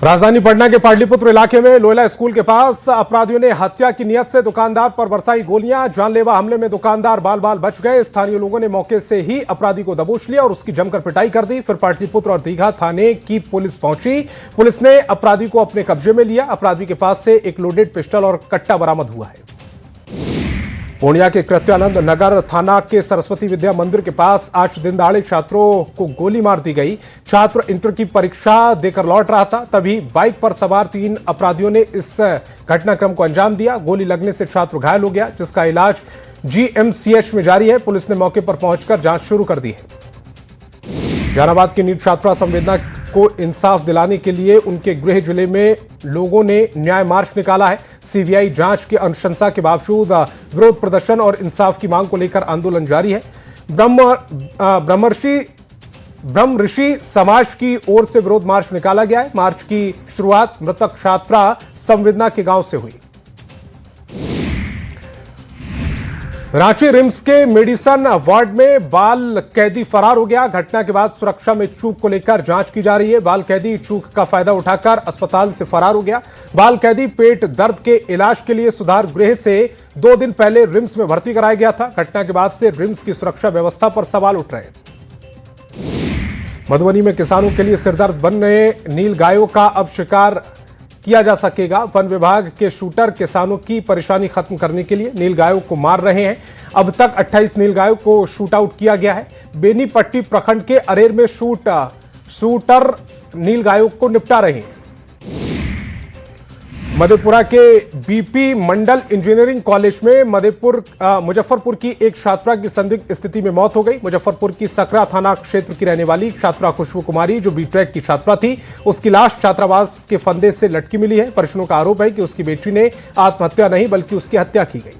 राजधानी पटना के पाटलिपुत्र इलाके में लोयला स्कूल के पास अपराधियों ने हत्या की नियत से दुकानदार पर बरसाई गोलियां। जानलेवा हमले में दुकानदार बाल बाल बच गए। स्थानीय लोगों ने मौके से ही अपराधी को दबोच लिया और उसकी जमकर पिटाई कर दी। फिर पाटलिपुत्र और दीघा थाने की पुलिस पहुंची। पुलिस ने अपराधी को अपने कब्जे में लिया। अपराधी के पास से एक लोडेड पिस्टल और कट्टा बरामद हुआ है। पूर्णिया के कृत्यानंद नगर थाना के सरस्वती विद्या मंदिर के पास आज दिन दहाड़े छात्रों को गोली मार दी गई। छात्र इंटर की परीक्षा देकर लौट रहा था, तभी बाइक पर सवार 3 अपराधियों ने इस घटनाक्रम को अंजाम दिया। गोली लगने से छात्र घायल हो गया, जिसका इलाज जीएमसीएच में जारी है। पुलिस ने मौके पर पहुंचकर जांच शुरू कर दी है। जहानाबाद की नीट छात्रा संवेदना को इंसाफ दिलाने के लिए उनके गृह जिले में लोगों ने न्याय मार्च निकाला है। सीबीआई जांच की अनुशंसा के बावजूद विरोध प्रदर्शन और इंसाफ की मांग को लेकर आंदोलन जारी है। ब्रह्म ऋषि समाज की ओर से विरोध मार्च निकाला गया है। मार्च की शुरुआत मृतक छात्रा संवेदना के गांव से हुई। रांची रिम्स के मेडिसन वार्ड में बाल कैदी फरार हो गया। घटना के बाद सुरक्षा में चूक को लेकर जांच की जा रही है। बाल कैदी चूक का फायदा उठाकर अस्पताल से फरार हो गया। बाल कैदी पेट दर्द के इलाज के लिए सुधार गृह से 2 दिन पहले रिम्स में भर्ती कराया गया था। घटना के बाद से रिम्स की सुरक्षा व्यवस्था पर सवाल उठ रहे हैं। मधुबनी में किसानों के लिए सिरदर्द बन रहे नील गायों का अब शिकार किया जा सकेगा। वन विभाग के शूटर किसानों की परेशानी खत्म करने के लिए नील गायों को मार रहे हैं। अब तक 28 नील गायों को शूट आउट किया गया है। बेनीपट्टी प्रखंड के अरेर में शूटर नील गायों को निपटा रहे हैं। मधेपुरा के बीपी मंडल इंजीनियरिंग कॉलेज में मुजफ्फरपुर की एक छात्रा की संदिग्ध स्थिति में मौत हो गई। मुजफ्फरपुर की सकरा थाना क्षेत्र की रहने वाली छात्रा खुशबू कुमारी, जो बीटेक की छात्रा थी, उसकी लाश छात्रावास के फंदे से लटकी मिली है। परिजनों का आरोप है कि उसकी बेटी ने आत्महत्या नहीं बल्कि उसकी हत्या की गई।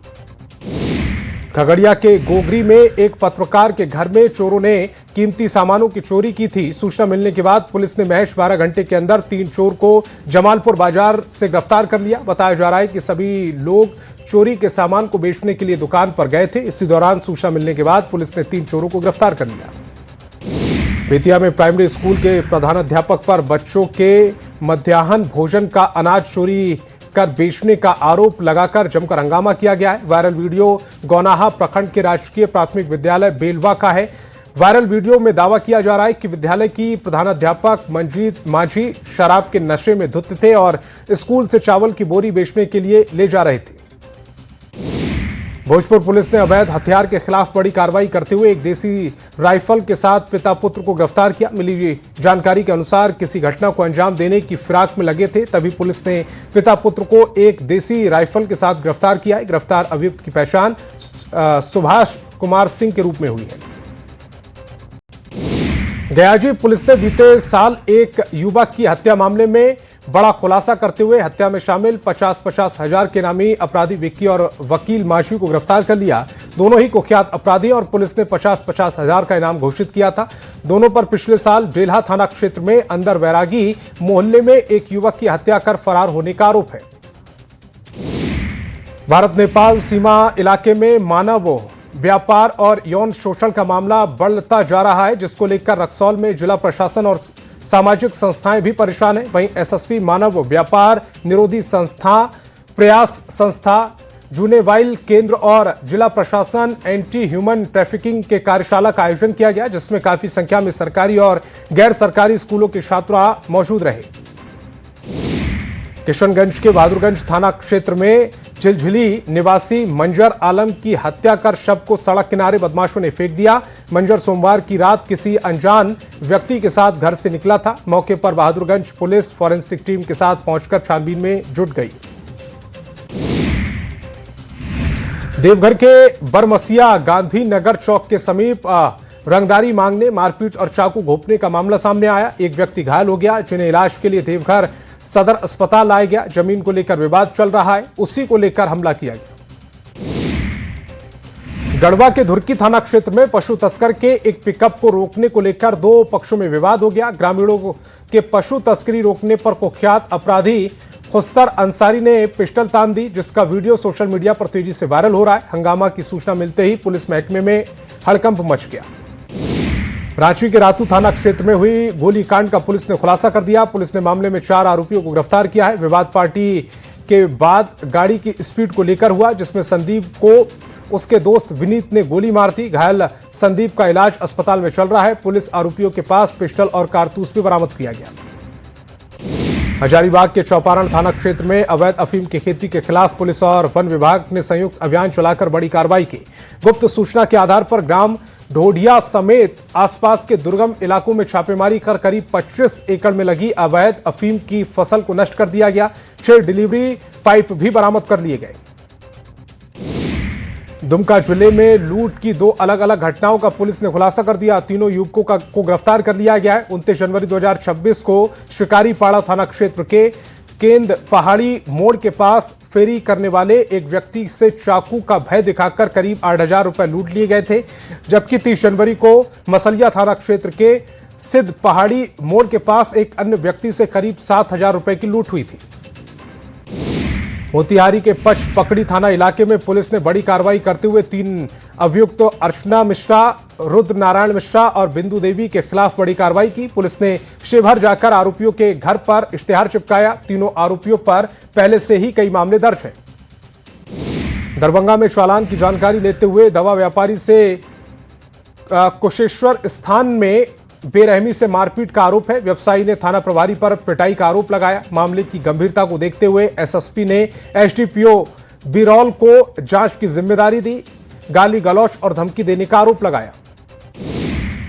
खगड़िया के गोगरी में एक पत्रकार के घर में चोरों ने कीमती सामानों की चोरी की थी। सूचना मिलने के बाद पुलिस ने महज 12 घंटे के अंदर 3 चोर को जमालपुर बाजार से गिरफ्तार कर लिया। बताया जा रहा है कि सभी लोग चोरी के सामान को बेचने के लिए दुकान पर गए थे। इसी दौरान सूचना मिलने के बाद पुलिस ने 3 चोरों को गिरफ्तार कर लिया। बेतिया में प्राइमरी स्कूल के प्रधानाध्यापक पर बच्चों के मध्याह्न भोजन का अनाज चोरी कर बेचने का आरोप लगाकर जमकर हंगामा किया गया है। वायरल वीडियो गौनाहा प्रखंड के राजकीय प्राथमिक विद्यालय बेलवा का है। वायरल वीडियो में दावा किया जा रहा है कि विद्यालय की प्रधानाध्यापक मंजीत माझी शराब के नशे में धुत थे और स्कूल से चावल की बोरी बेचने के लिए ले जा रहे थे। भोजपुर पुलिस ने अवैध हथियार के खिलाफ बड़ी कार्रवाई करते हुए एक देसी राइफल के साथ पिता पुत्र को गिरफ्तार किया। मिली जानकारी के अनुसार किसी घटना को अंजाम देने की फिराक में लगे थे, तभी पुलिस ने पिता पुत्र को एक देसी राइफल के साथ गिरफ्तार किया। गिरफ्तार अभियुक्त की पहचान सुभाष कुमार सिंह के रूप में हुई है। गयाजी पुलिस ने बीते साल एक युवक की हत्या मामले में बड़ा खुलासा करते हुए हत्या में शामिल 50-50 हजार के नामी अपराधी विक्की और वकील माशी को गिरफ्तार कर लिया। दोनों ही कुख्यात अपराधी और पुलिस ने 50-50 हजार का इनाम घोषित किया था। दोनों पर पिछले साल बेल्हा थाना क्षेत्र में अंदर वैरागी मोहल्ले में एक युवक की हत्या कर फरार होने का आरोप है। भारत नेपाल सीमा इलाके में मानव व्यापार और यौन शोषण का मामला बढ़ता जा रहा है, जिसको लेकर रक्सौल में जिला प्रशासन और सामाजिक संस्थाएं भी परेशान हैं। वहीं एसएसपी मानव व्यापार निरोधी संस्था, प्रयास संस्था, जुनेवाइल केंद्र और जिला प्रशासन एंटी ह्यूमन ट्रैफिकिंग के कार्यशाला का आयोजन किया गया, जिसमें काफी संख्या में सरकारी और गैर सरकारी स्कूलों के छात्र मौजूद रहे। किशनगंज के बहादुरगंज थाना क्षेत्र में झिलझिली निवासी मंजर आलम की हत्या कर शव को सड़क किनारे बदमाशों ने फेंक दिया। मंजर सोमवार की रात किसी अनजान व्यक्ति के साथ घर से निकला था। मौके पर बहादुरगंज पुलिस फॉरेंसिक टीम के साथ पहुंचकर छानबीन में जुट गई। देवघर के बरमसिया गांधी नगर चौक के समीप रंगदारी मांगने, मारपीट और चाकू घोंपने का मामला सामने आया। एक व्यक्ति घायल हो गया, जिन्हें इलाज के लिए देवघर सदर अस्पताल लाया गया। जमीन को लेकर विवाद चल रहा है, उसी को लेकर हमला किया गया। गढ़वा के धुरकी थाना क्षेत्र में पशु तस्कर के एक पिकअप को रोकने को लेकर 2 पक्षों में विवाद हो गया। ग्रामीणों के पशु तस्करी रोकने पर कुख्यात अपराधी खुस्तर अंसारी ने पिस्टल तान दी, जिसका वीडियो सोशल मीडिया पर तेजी से वायरल हो रहा है। हंगामा की सूचना मिलते ही पुलिस महकमे में हड़कंप मच गया। रांची के रातू थाना क्षेत्र में हुई गोलीकांड का पुलिस ने खुलासा कर दिया। पुलिस ने मामले में 4 आरोपियों को गिरफ्तार किया है। विवाद पार्टी के बाद गाड़ी की स्पीड को लेकर हुआ, जिसमें संदीप को उसके दोस्त विनीत ने गोली मार दी। घायल संदीप का इलाज अस्पताल में चल रहा है। पुलिस आरोपियों के पास पिस्टल और कारतूस भी बरामद किया गया। हजारीबाग के चौपारण थाना क्षेत्र में अवैध अफीम की खेती के खिलाफ पुलिस और वन विभाग ने संयुक्त अभियान चलाकर बड़ी कार्रवाई की। गुप्त सूचना के आधार पर ग्राम ढोडिया समेत आसपास के दुर्गम इलाकों में छापेमारी कर करीब 25 एकड़ में लगी अवैध अफीम की फसल को नष्ट कर दिया गया। 6 डिलीवरी पाइप भी बरामद कर लिए गए। दुमका जिले में लूट की 2 अलग अलग घटनाओं का पुलिस ने खुलासा कर दिया। तीनों युवकों को गिरफ्तार कर लिया गया है। 29 जनवरी 2026 को शिकारीपाड़ा थाना क्षेत्र के केंद पहाड़ी मोड़ के पास फेरी करने वाले एक व्यक्ति से चाकू का भय दिखाकर करीब 8,000 रुपए लूट लिए गए थे। जबकि 30 जनवरी को मसलिया थाना क्षेत्र के सिद्ध पहाड़ी मोड़ के पास एक अन्य व्यक्ति से करीब 7,000 रुपए की लूट हुई थी। मोतिहारी के पचपकड़ी थाना इलाके में पुलिस ने बड़ी कार्रवाई करते हुए 3 अभियुक्त अर्चना मिश्रा, रुद्र नारायण मिश्रा और बिंदु देवी के खिलाफ बड़ी कार्रवाई की। पुलिस ने शिवहर जाकर आरोपियों के घर पर इश्तेहार चिपकाया। तीनों आरोपियों पर पहले से ही कई मामले दर्ज हैं। दरभंगा में चालान की जानकारी लेते हुए दवा व्यापारी से कुशेश्वर स्थान में बेरहमी से मारपीट का आरोप है। व्यवसायी ने थाना प्रभारी पर पिटाई का आरोप लगाया। मामले की गंभीरता को देखते हुए एसएसपी ने एसडीपीओ बिरौल को जांच की जिम्मेदारी दी। गाली गलौच और धमकी देने का आरोप लगाया।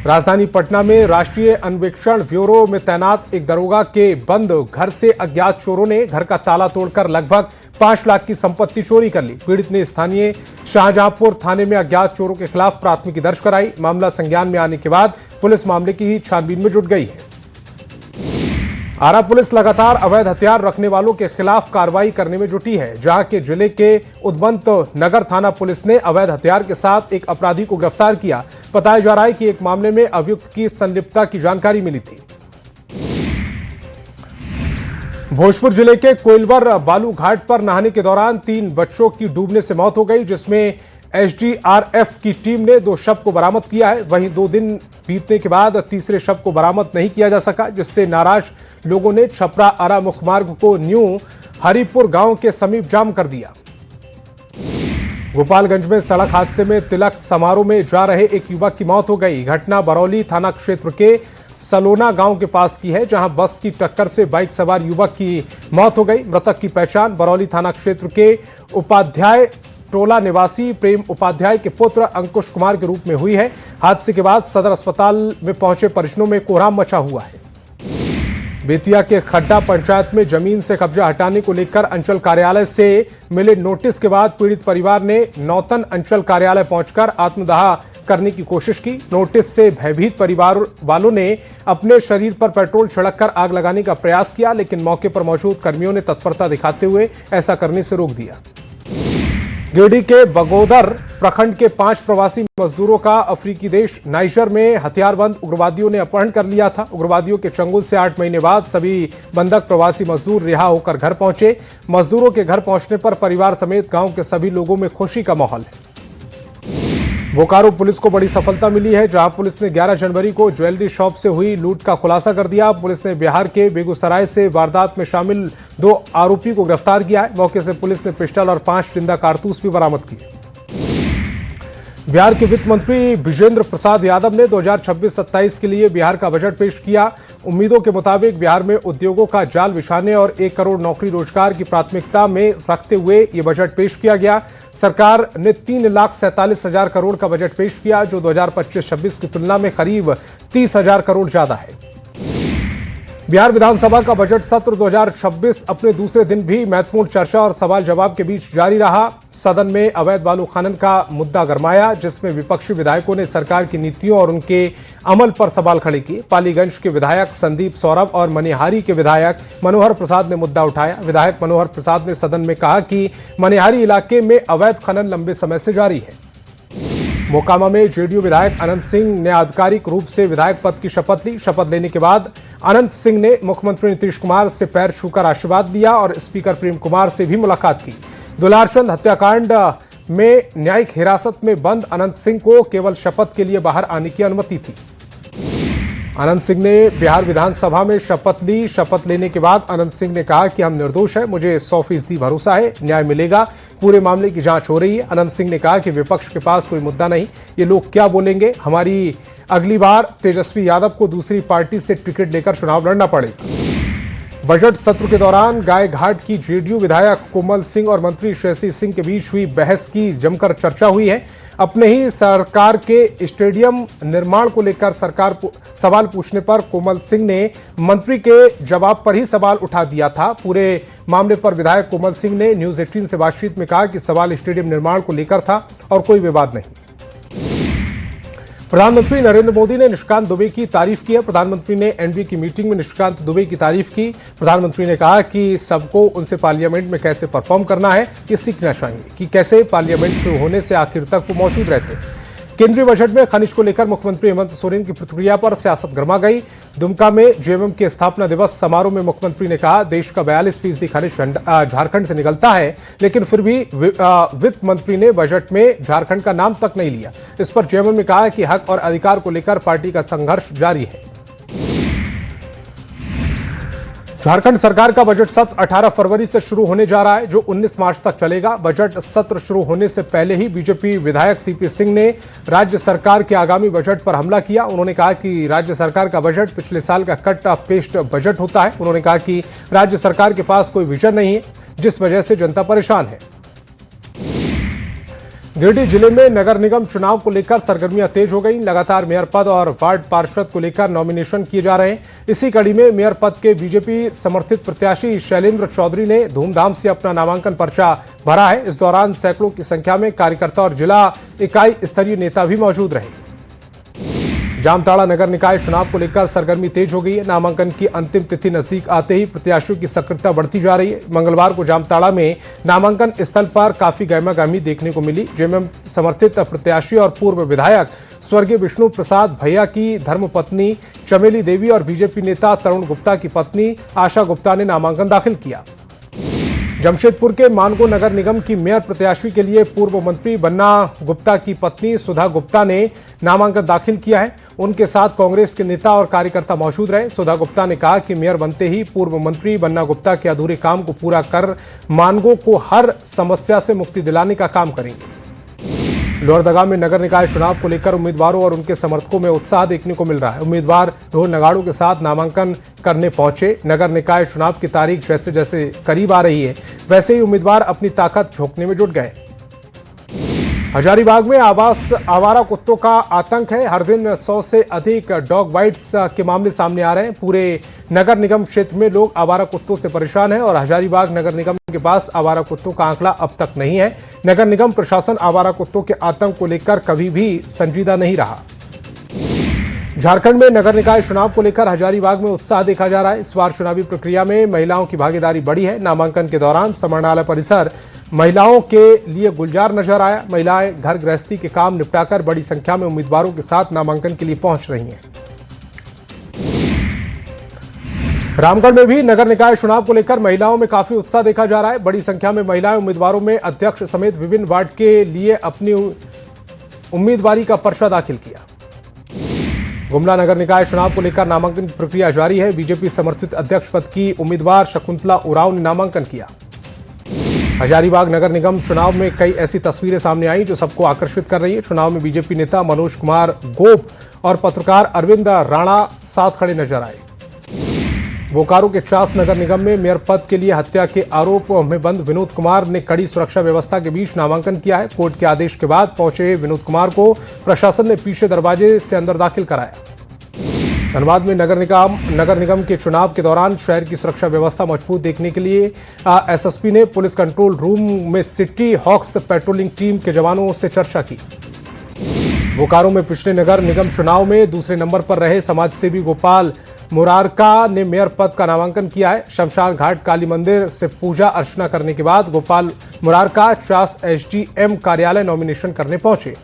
राजधानी पटना में राष्ट्रीय अन्वेषण ब्यूरो में तैनात एक दरोगा के बंद घर से अज्ञात चोरों ने घर का ताला तोड़कर लगभग 5 लाख की संपत्ति चोरी कर ली। पीड़ित ने स्थानीय शाहजहांपुर थाने में अज्ञात चोरों के खिलाफ प्राथमिकी दर्ज कराई। मामला संज्ञान में आने के बाद पुलिस मामले की छानबीन में जुट गई है। आरा पुलिस लगातार अवैध हथियार रखने वालों के खिलाफ कार्रवाई करने में जुटी है। जहां के जिले के उदवंत नगर थाना पुलिस ने अवैध हथियार के साथ एक अपराधी को गिरफ्तार किया। बताया जा रहा है कि एक मामले में अभियुक्त की संलिप्तता की जानकारी मिली थी। भोजपुर जिले के कोइलवर बालू घाट पर नहाने के दौरान 3 बच्चों की डूबने से मौत हो गई, जिसमें एसडीआरएफ की टीम ने 2 शव को बरामद किया है। वहीं 2 दिन बीतने के बाद तीसरे शव को बरामद नहीं किया जा सका, जिससे नाराज लोगों ने छपरा आरा मुख्य मार्ग को न्यू हरिपुर गांव के समीप जाम कर दिया। गोपालगंज में सड़क हादसे में तिलक समारोह में जा रहे एक युवक की मौत हो गई। घटना बरौली थाना क्षेत्र के सलोना गांव के पास की है, जहां बस की टक्कर से बाइक सवार युवक की मौत हो गई। मृतक की पहचान बरौली थाना क्षेत्र के उपाध्याय टोला निवासी प्रेम उपाध्याय के पुत्र अंकुश कुमार के रूप में हुई है। हादसे के बाद सदर अस्पताल में पहुंचे परिजनों में कोहराम मचा हुआ है। बेतिया के खड्डा पंचायत में जमीन से कब्जा हटाने को लेकर अंचल कार्यालय से मिले नोटिस के बाद पीड़ित परिवार ने नौतन अंचल कार्यालय पहुंचकर आत्मदाह करने की कोशिश की। नोटिस से भयभीत परिवार वालों ने अपने शरीर पर पेट्रोल छिड़ककर आग लगाने का प्रयास किया, लेकिन मौके पर मौजूद कर्मियों ने तत्परता दिखाते हुए ऐसा करने से रोक दिया। गिरिडीह के बगोदर प्रखंड के 5 प्रवासी मजदूरों का अफ्रीकी देश नाइजर में हथियारबंद उग्रवादियों ने अपहरण कर लिया था। उग्रवादियों के चंगुल से 8 महीने बाद सभी बंधक प्रवासी मजदूर रिहा होकर घर पहुंचे। मजदूरों के घर पहुंचने पर परिवार समेत गांव के सभी लोगों में खुशी का माहौल है। बोकारो पुलिस को बड़ी सफलता मिली है, जहां पुलिस ने 11 जनवरी को ज्वेलरी शॉप से हुई लूट का खुलासा कर दिया। पुलिस ने बिहार के बेगूसराय से वारदात में शामिल 2 आरोपी को गिरफ्तार किया है। मौके से पुलिस ने पिस्टल और 5 जिंदा कारतूस भी बरामद किए। बिहार के वित्त मंत्री विजेंद्र प्रसाद यादव ने 2026-27 के लिए बिहार का बजट पेश किया। उम्मीदों के मुताबिक बिहार में उद्योगों का जाल बिछाने और 1 करोड़ नौकरी रोजगार की प्राथमिकता में रखते हुए ये बजट पेश किया गया। सरकार ने 3,47,000 करोड़ का बजट पेश किया, जो 2025-26 की तुलना में करीब 30,000 करोड़ ज्यादा है। बिहार विधानसभा का बजट सत्र 2026 अपने दूसरे दिन भी महत्वपूर्ण चर्चा और सवाल जवाब के बीच जारी रहा। सदन में अवैध बालू खनन का मुद्दा गरमाया, जिसमें विपक्षी विधायकों ने सरकार की नीतियों और उनके अमल पर सवाल खड़े किए। पालीगंज के विधायक संदीप सौरभ और मनिहारी के विधायक मनोहर प्रसाद ने मुद्दा उठाया। विधायक मनोहर प्रसाद ने सदन में कहा कि मनिहारी इलाके में अवैध खनन लंबे समय से जारी है। मोकामा में जेडीयू विधायक अनंत सिंह ने आधिकारिक रूप से विधायक पद की शपथ ली। शपथ लेने के बाद अनंत सिंह ने मुख्यमंत्री नीतीश कुमार से पैर छूकर आशीर्वाद लिया और स्पीकर प्रेम कुमार से भी मुलाकात की। दुलारचंद हत्याकांड में न्यायिक हिरासत में बंद अनंत सिंह को केवल शपथ के लिए बाहर आने की अनुमति थी। अनंत सिंह ने बिहार विधानसभा में शपथ ली। शपथ लेने के बाद अनंत सिंह ने कहा कि हम निर्दोष हैं, मुझे 100% भरोसा है, न्याय मिलेगा, पूरे मामले की जांच हो रही है। अनंत सिंह ने कहा कि विपक्ष के पास कोई मुद्दा नहीं, ये लोग क्या बोलेंगे, हमारी अगली बार तेजस्वी यादव को दूसरी पार्टी से टिकट लेकर चुनाव लड़ना पड़ेगा। बजट सत्र के दौरान गायघाट की जेडीयू विधायक कोमल सिंह और मंत्री श्रेयसी सिंह के बीच हुई बहस की जमकर चर्चा हुई है। अपने ही सरकार के स्टेडियम निर्माण को लेकर सवाल पूछने पर कोमल सिंह ने मंत्री के जवाब पर ही सवाल उठा दिया था। पूरे मामले पर विधायक कोमल सिंह ने न्यूज 18 से बातचीत में कहा कि सवाल स्टेडियम निर्माण को लेकर था और कोई विवाद नहीं। प्रधानमंत्री नरेंद्र मोदी ने निशिकांत दुबे की तारीफ की है। प्रधानमंत्री ने एनडीए की मीटिंग में निशिकांत दुबे की तारीफ की। प्रधानमंत्री ने कहा कि सबको उनसे पार्लियामेंट में कैसे परफॉर्म करना है ये सीखना चाहिए कि कैसे पार्लियामेंट शुरू होने से आखिर तक वो मौजूद रहते। केंद्रीय बजट में खनिज को लेकर मुख्यमंत्री हेमंत सोरेन की प्रतिक्रिया पर सियासत गर्मा गई। दुमका में जेएमएम के स्थापना दिवस समारोह में मुख्यमंत्री ने कहा, देश का 42% खनिज झारखंड से निकलता है, लेकिन फिर भी वित्त मंत्री ने बजट में झारखंड का नाम तक नहीं लिया। इस पर जेएमएम ने कहा कि हक और अधिकार को लेकर पार्टी का संघर्ष जारी है। झारखंड सरकार का बजट सत्र 18 फरवरी से शुरू होने जा रहा है, जो 19 मार्च तक चलेगा। बजट सत्र शुरू होने से पहले ही बीजेपी विधायक सीपी सिंह ने राज्य सरकार के आगामी बजट पर हमला किया। उन्होंने कहा कि राज्य सरकार का बजट पिछले साल का कट पेस्ट बजट होता है। उन्होंने कहा कि राज्य सरकार के पास कोई विजन नहीं है, जिस वजह से जनता परेशान है। गिरिडीह जिले में नगर निगम चुनाव को लेकर सरगर्मियां तेज हो गई। लगातार मेयर पद और वार्ड पार्षद को लेकर नॉमिनेशन किए जा रहे हैं। इसी कड़ी में मेयर पद के बीजेपी समर्थित प्रत्याशी शैलेंद्र चौधरी ने धूमधाम से अपना नामांकन पर्चा भरा है। इस दौरान सैकड़ों की संख्या में कार्यकर्ता और जिला इकाई स्तरीय नेता भी मौजूद रहे। जामताड़ा नगर निकाय चुनाव को लेकर सरगर्मी तेज हो गई है। नामांकन की अंतिम तिथि नजदीक आते ही प्रत्याशियों की सक्रियता बढ़ती जा रही है। मंगलवार को जामताड़ा में नामांकन स्थल पर काफी गहमागहमी देखने को मिली। जेएमएम समर्थित प्रत्याशी और पूर्व विधायक स्वर्गीय विष्णु प्रसाद भैया की धर्मपत्नी चमेली देवी और बीजेपी नेता तरुण गुप्ता की पत्नी आशा गुप्ता ने नामांकन दाखिल किया। जमशेदपुर के मानगो नगर निगम की मेयर प्रत्याशी के लिए पूर्व मंत्री बन्ना गुप्ता की पत्नी सुधा गुप्ता ने नामांकन दाखिल किया है। उनके साथ कांग्रेस के नेता और कार्यकर्ता मौजूद रहे। सुधा गुप्ता ने कहा कि मेयर बनते ही पूर्व मंत्री बन्ना गुप्ता के अधूरे काम को पूरा कर मानगो को हर समस्या से मुक्ति दिलाने का काम करेंगे। लोहरदगा में नगर निकाय चुनाव को लेकर उम्मीदवारों और उनके समर्थकों में उत्साह देखने को मिल रहा है। उम्मीदवार ढोल नगाड़ों के साथ नामांकन करने पहुंचे। नगर निकाय चुनाव की तारीख जैसे जैसे करीब आ रही है, वैसे ही उम्मीदवार अपनी ताकत झोंकने में जुट गए। हजारीबाग में आवारा कुत्तों का आतंक है। हर दिन 100 से अधिक डॉग बाइट्स के मामले सामने आ रहे हैं। पूरे नगर निगम क्षेत्र में लोग आवारा कुत्तों से परेशान हैं और हजारीबाग नगर निगम के पास आवारा कुत्तों का आंकड़ा अब तक नहीं है। नगर निगम प्रशासन आवारा कुत्तों के आतंक को लेकर कभी भी संजीदा नहीं रहा। झारखंड में नगर निकाय चुनाव को लेकर हजारीबाग में उत्साह देखा जा रहा है। इस बार चुनावी प्रक्रिया में महिलाओं की भागीदारी बढ़ी है। नामांकन के दौरान समाहरणालय परिसर महिलाओं के लिए गुलजार नजर आया। महिलाएं घर गृहस्थी के काम निपटाकर बड़ी संख्या में उम्मीदवारों के साथ नामांकन के लिए पहुंच रही हैं। रामगढ़ में भी नगर निकाय चुनाव को लेकर महिलाओं में काफी उत्साह देखा जा रहा है। बड़ी संख्या में महिलाएं उम्मीदवारों में अध्यक्ष समेत विभिन्न वार्ड के लिए अपनी उम्मीदवारी का पर्चा दाखिल किया। गुमला नगर निकाय चुनाव को लेकर नामांकन की प्रक्रिया जारी है। बीजेपी समर्थित अध्यक्ष पद की उम्मीदवार शकुंतला उरांव ने नामांकन किया। हजारीबाग नगर निगम चुनाव में कई ऐसी तस्वीरें सामने आई जो सबको आकर्षित कर रही है। चुनाव में बीजेपी नेता मनोज कुमार गोप और पत्रकार अरविंद राणा साथ खड़े नजर आए। बोकारो के चास नगर निगम में मेयर पद के लिए हत्या के आरोप में बंद विनोद कुमार ने कड़ी सुरक्षा व्यवस्था के बीच नामांकन किया है। कोर्ट के आदेश के बाद पहुंचे विनोद कुमार को प्रशासन ने पीछे दरवाजे से अंदर दाखिल कराया। धनबाद में नगर निगम के चुनाव के दौरान शहर की सुरक्षा व्यवस्था मजबूत देखने के लिए एसएसपी ने पुलिस कंट्रोल रूम में सिटी हॉक्स पेट्रोलिंग टीम के जवानों से चर्चा की। बोकारो में पिछले नगर निगम चुनाव में दूसरे नंबर पर रहे समाजसेवी गोपाल मुरारका ने मेयर पद का नामांकन किया है। शमशान घाट काली मंदिर से पूजा अर्चना करने के बाद गोपाल मुरारका चास एसडीएम कार्यालय नॉमिनेशन करने पहुंचे।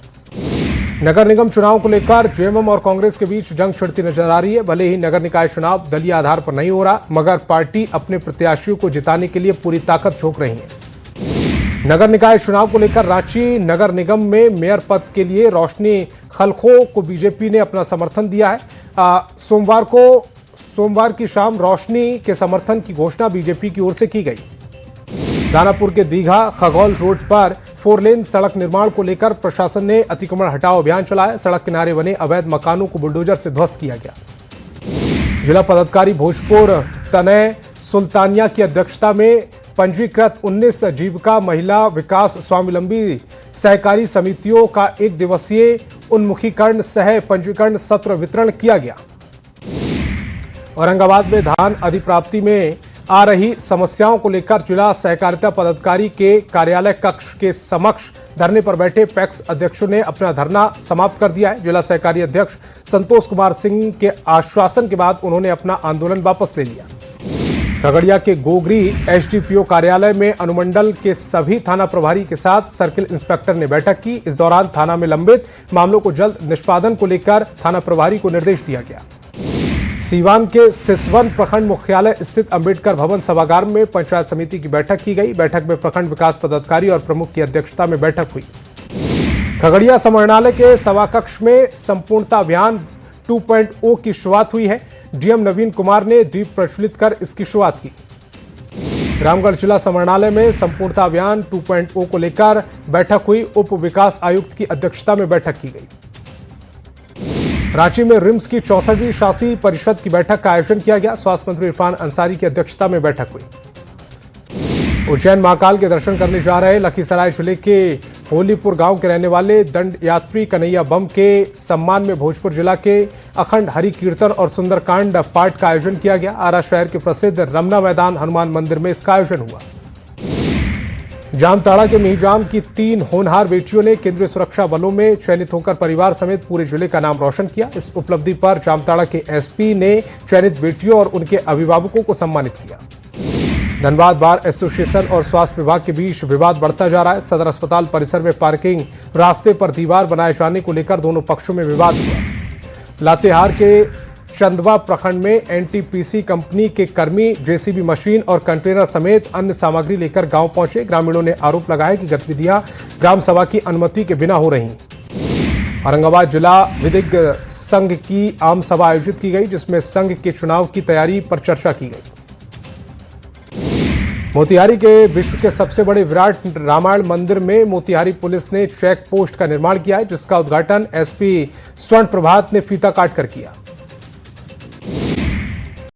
नगर निगम चुनाव को लेकर जेएमएम और कांग्रेस के बीच जंग छिड़ती नजर आ रही है। भले ही नगर निकाय चुनाव दलीय आधार पर नहीं हो रहा, मगर पार्टी अपने प्रत्याशियों को जिताने के लिए पूरी ताकत झोंक रही है। नगर निकाय चुनाव को लेकर रांची नगर निगम में मेयर पद के लिए रोशनी खलखो को बीजेपी ने अपना समर्थन दिया है। सोमवार की शाम रोशनी के समर्थन की घोषणा बीजेपी की ओर से की गई। दानापुर के दीघा खगौल रोड पर 4 लेन सड़क निर्माण को लेकर प्रशासन ने अतिक्रमण हटाओ अभियान चलाया। सड़क किनारे बने अवैध मकानों को बुलडोजर से ध्वस्त किया गया। जिला पदाधिकारी भोजपुर तनय सुल्तानिया की अध्यक्षता में पंजीकृत 19 जीविका महिला विकास स्वावलंबी सहकारी समितियों का 1 दिवसीय उन्मुखीकरण सह पंजीकरण सत्र वितरण किया गया। औरंगाबाद में धान अधिप्राप्ति में आ रही समस्याओं को लेकर जिला सहकारिता पदाधिकारी के कार्यालय कक्ष के समक्ष धरने पर बैठे पैक्स अध्यक्षों ने अपना धरना समाप्त कर दिया है। जिला सहकारी अध्यक्ष संतोष कुमार सिंह के आश्वासन के बाद उन्होंने अपना आंदोलन वापस ले लिया। खगड़िया के गोगरी एसडीपीओ कार्यालय में अनुमंडल के सभी थाना प्रभारी के साथ सर्किल इंस्पेक्टर ने बैठक की। इस दौरान थाना में लंबित मामलों को जल्द निष्पादन को लेकर थाना प्रभारी को निर्देश दिया गया। सीवान के सिसवन प्रखंड मुख्यालय स्थित अंबेडकर भवन सभागार में पंचायत समिति की बैठक की गई। बैठक में प्रखंड विकास पदाधिकारी और प्रमुख की अध्यक्षता में बैठक हुई। खगड़िया समाहरणालय के सभाकक्ष में संपूर्णता अभियान 2.0 की शुरुआत हुई है। डीएम नवीन कुमार ने दीप प्रज्वलित कर इसकी शुरुआत की। रामगढ़ जिला समाहरणालय में संपूर्णता अभियान 2.0 को लेकर बैठक हुई। उप विकास आयुक्त की अध्यक्षता में बैठक की गई। रांची में रिम्स की 64वीं शासी परिषद की बैठक का आयोजन किया गया। स्वास्थ्य मंत्री इरफान अंसारी की अध्यक्षता में बैठक हुई। उज्जैन महाकाल के दर्शन करने जा रहे लखीसराय जिले के होलीपुर गांव के रहने वाले दंड यात्री कन्हैया बम के सम्मान में भोजपुर जिला के अखंड हरि कीर्तन और सुंदरकांड पाठ का आयोजन किया गया। आरा शहर के प्रसिद्ध रमना मैदान हनुमान मंदिर में इसका आयोजन हुआ। जामताड़ा के मिहिजाम की 3 होनहार बेटियों ने केंद्रीय सुरक्षा बलों में चयनित होकर परिवार समेत पूरे जिले का नाम रोशन किया। इस उपलब्धि पर जामताड़ा के एसपी ने चयनित बेटियों और उनके अभिभावकों को सम्मानित किया। धनबाद बार एसोसिएशन और स्वास्थ्य विभाग के बीच विवाद बढ़ता जा रहा है। सदर अस्पताल परिसर में पार्किंग रास्ते पर दीवार बनाए जाने को लेकर दोनों पक्षों में विवाद हुआ। लातेहार के चंदवा प्रखंड में एनटीपीसी कंपनी के कर्मी जेसीबी मशीन और कंटेनर समेत अन्य सामग्री लेकर गांव पहुंचे। ग्रामीणों ने आरोप लगाया कि गतिविधियां ग्राम सभा की अनुमति के बिना हो रही। औरंगाबाद जिला विधिक संघ की आम सभा आयोजित की गई, जिसमें संघ के चुनाव की तैयारी पर चर्चा की गई। मोतिहारी के विश्व के सबसे बड़े विराट रामायण मंदिर में मोतिहारी पुलिस ने चेक पोस्ट का निर्माण किया है, जिसका उद्घाटन एसपी स्वर्ण प्रभात ने फीता काटकर किया।